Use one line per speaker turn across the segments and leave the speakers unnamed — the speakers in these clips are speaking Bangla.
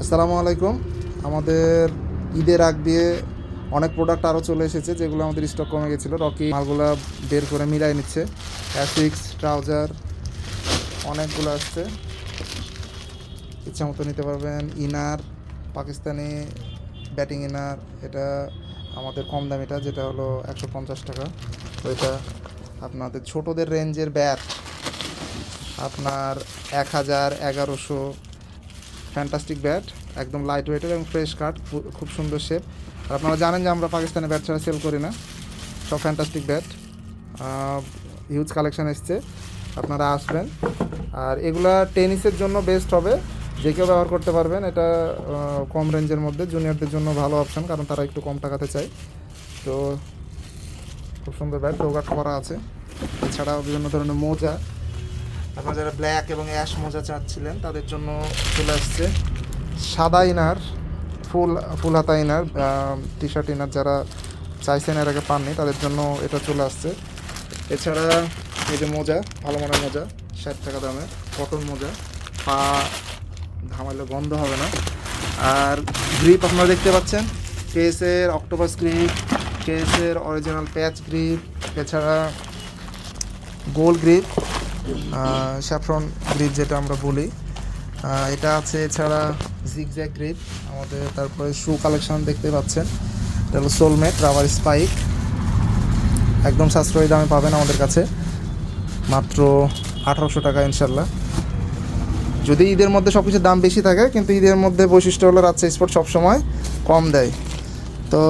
আসসালামু আলাইকুম। আমাদের ঈদের আগ দিয়ে অনেক প্রোডাক্ট আরও চলে এসেছে, যেগুলো আমাদের স্টক কমে গেছিলো। রকি মালগুলো বের করে মিলাই নিচ্ছে। অ্যাসিক্স ট্রাউজার অনেকগুলো আসছে, ইচ্ছা মতো নিতে পারবেন। ইনার পাকিস্তানি ব্যাটিং ইনার, এটা আমাদের কম দামিটা, যেটা হলো 150 টাকা। ওইটা আপনাদের ছোটোদের রেঞ্জের ব্যাট আপনার 1000 1100। ফ্যান্টাস্টিক ব্যাট, একদম লাইট ওয়েটের এবং ফ্রেশ কাট, খুব সুন্দর শেপ। আর আপনারা জানেন যে আমরা পাকিস্তানি ব্যাট ছাড়া সেল করি না, সব ফ্যান্টাস্টিক ব্যাট। হিউজ কালেকশান এসছে, আপনারা আসবেন। আর এগুলা টেনিসের জন্য বেস্ট হবে, যে কেউ ব্যবহার করতে পারবেন। এটা কম রেঞ্জের মধ্যে জুনিয়রদের জন্য ভালো অপশান, কারণ তারা একটু কম টাকাতে চায়। তো খুব সুন্দর ব্যাট, ডোগাট করা আছে। এছাড়াও বিভিন্ন ধরনের মোজা, আপনারা যারা ব্ল্যাক এবং অ্যাশ মোজা চাচ্ছিলেন তাদের জন্য চলে আসছে। সাদা ইনার, ফুল হাতা ইনার, টি শার্ট ইনার যারা চাইছেন এর আগে পাননি, তাদের জন্য এটা চলে আসছে। এছাড়া এই যে মোজা, ভালো মানের মোজা, 60 টাকা দামের কটন মোজা, পা ঘামালে গন্ধ হবে না। আর গ্রিপ আপনারা দেখতে পাচ্ছেন, কেএসের অক্টোপাস গ্রিপ, কেএসের অরিজিনাল প্যাচ গ্রিপ, এছাড়া গোল গ্রিপ, স্যাফরন গ্রিপ যেটা আমরা বলি, এটা আছে। এছাড়া জিগজ্যাগ গ্রিপ আমাদের। তারপরে শু কালেকশন দেখতে পাচ্ছেন, এটা হলো সোলমেট রাবার স্পাইক, একদম সাশ্রয়ী দামে পাবেন আমাদের কাছে, মাত্র 1800 টাকা ইনশাল্লাহ। যদি ঈদের মধ্যে সব কিছুর দাম বেশি থাকে, কিন্তু ঈদের মধ্যে বৈশিষ্ট্য হলো রাজশাহী স্পোর্ট সবসময় কম দেয়। তো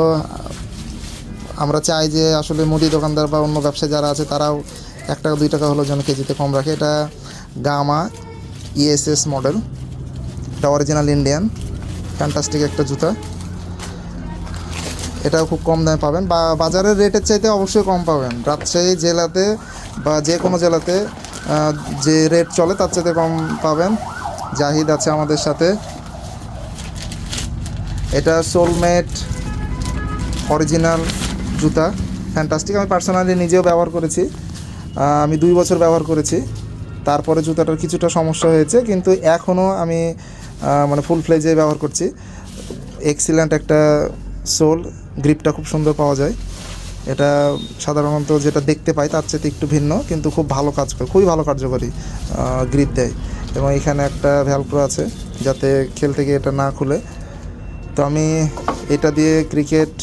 আমরা চাই যে আসলে মুদি দোকানদার বা অন্য ব্যবসায়ী যারা আছে তারাও 1 টাকা 2 টাকা হলো যেন কেজিতে কম রাখে। এটা গামা ইএসএস মডেল, এটা অরিজিনাল ইন্ডিয়ান, ফ্যান্টাস্টিক একটা জুতা। এটাও খুব কম দামে পাবেন, বা বাজারের রেটের চাইতে অবশ্যই কম পাবেন। রাজশাহী জেলাতে বা যে কোনো জেলাতে যে রেট চলে তার চাইতে কম পাবেন। জাহিদ আছে আমাদের সাথে। এটা সোলমেট অরিজিনাল জুতা, ফ্যান্টাস্টিক। আমি পার্সোনালি নিজেও ব্যবহার করেছি, আমি 2 বছর ব্যবহার করেছি। তারপরে জুতাটার কিছুটা সমস্যা হয়েছে, কিন্তু এখনও আমি মানে ফুল ফ্লেজে ব্যবহার করছি। এক্সিলেন্ট একটা সোল, গ্রিপটা খুব সুন্দর পাওয়া যায়। এটা সাধারণত যেটা দেখতে পাই তার চেয়ে একটু ভিন্ন, কিন্তু খুব ভালো কাজ করে, খুবই ভালো কার্যকরী গ্রিপ দেয়। এবং এখানে একটা ভ্যালক্রো আছে যাতে খেলতে গিয়ে এটা না খুলে। তো আমি এটা দিয়ে ক্রিকেট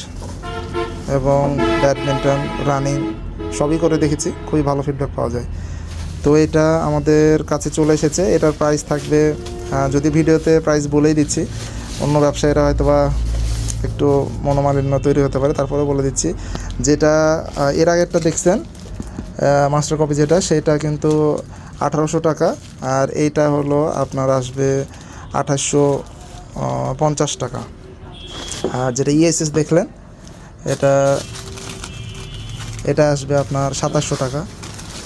এবং ব্যাডমিন্টন, রানিং সবই করে দেখেছি, খুবই ভালো ফিডব্যাক পাওয়া যায়। তো এটা আমাদের কাছে চলে এসেছে। এটার প্রাইস থাকবে, যদি ভিডিওতে প্রাইস বলেই দিচ্ছি, অন্য ব্যবসায়ীরা হয়তো বা একটু মনোমালিন্য তৈরি হতে পারে, তারপরে বলে দিচ্ছি। যেটা এর আগেরটা দেখছেন মাস্টার কপি যেটা, সেটা কিন্তু 1800 টাকা। আর এইটা হলো আপনার আসবে 2850 টাকা। আর যেটা ইএসএস দেখলেন, এটা এটা আসবে আপনার 2700 টাকা।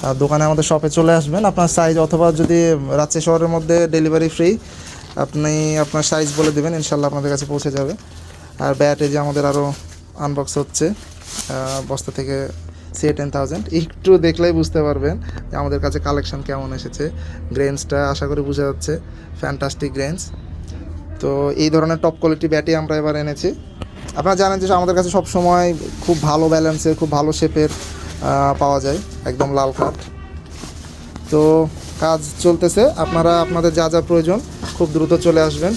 আর দোকানে আমাদের শপে চলে আসবেন, আপনার সাইজ, অথবা যদি রাজশাহী শহরের মধ্যে ডেলিভারি ফ্রি, আপনি আপনার সাইজ বলে দেবেন, ইনশাল্লাহ আপনাদের কাছে পৌঁছে যাবে। আর ব্যাটে যে আমাদের আরও আনবক্স হচ্ছে বস্তা থেকে CA10000, একটু দেখলেই বুঝতে পারবেন যে আমাদের কাছে কালেকশন কেমন এসেছে। গ্রেন্সটা আশা করি বোঝা যাচ্ছে, ফ্যান্টাস্টিক গ্রেন্স। তো এই ধরনের টপ কোয়ালিটি ব্যাটই আমরা এবার এনেছি। আপনারা জানেন যে আমাদের কাছে সব সময় খুব ভালো ব্যালেন্সের, খুব ভালো শেপের পাওয়া যায়, একদম লাল কাঠ। তো কাজ চলতেছে, আপনারা আপনাদের যা যা প্রয়োজন খুব দ্রুত চলে আসবেন।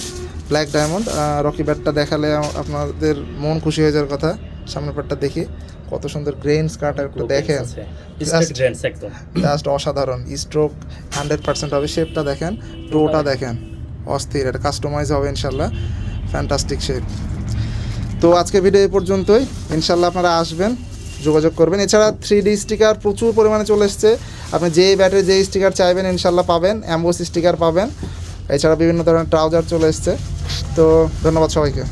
ব্ল্যাক ডায়মন্ড রকি ব্যাটটা দেখালে আপনাদের মন খুশি হয়ে যাওয়ার কথা। সামনের পাটটা দেখি, কত সুন্দর গ্রেন্স কাট, একটু দেখেন, জাস্ট অসাধারণ। স্ট্রোক 100% হবে, শেপটা দেখেন, টোটা দেখেন, অস্থির। এটা কাস্টমাইজ হবে ইনশাল্লাহ, ফ্যান্টাস্টিক শেপ। তো আজকে ভিডিও এই পর্যন্তই, ইনশাল্লাহ আপনারা আসবেন, যোগাযোগ করবেন। এছাড়া 3D স্টিকার প্রচুর পরিমাণে চলে এসছে, আপনি যেই ব্যাটের যেই স্টিকার চাইবেন ইনশাল্লাহ পাবেন, অ্যাম্বোস স্টিকার পাবেন। এছাড়া বিভিন্ন ধরনের ট্রাউজার চলে এসছে। তো ধন্যবাদ সবাইকে।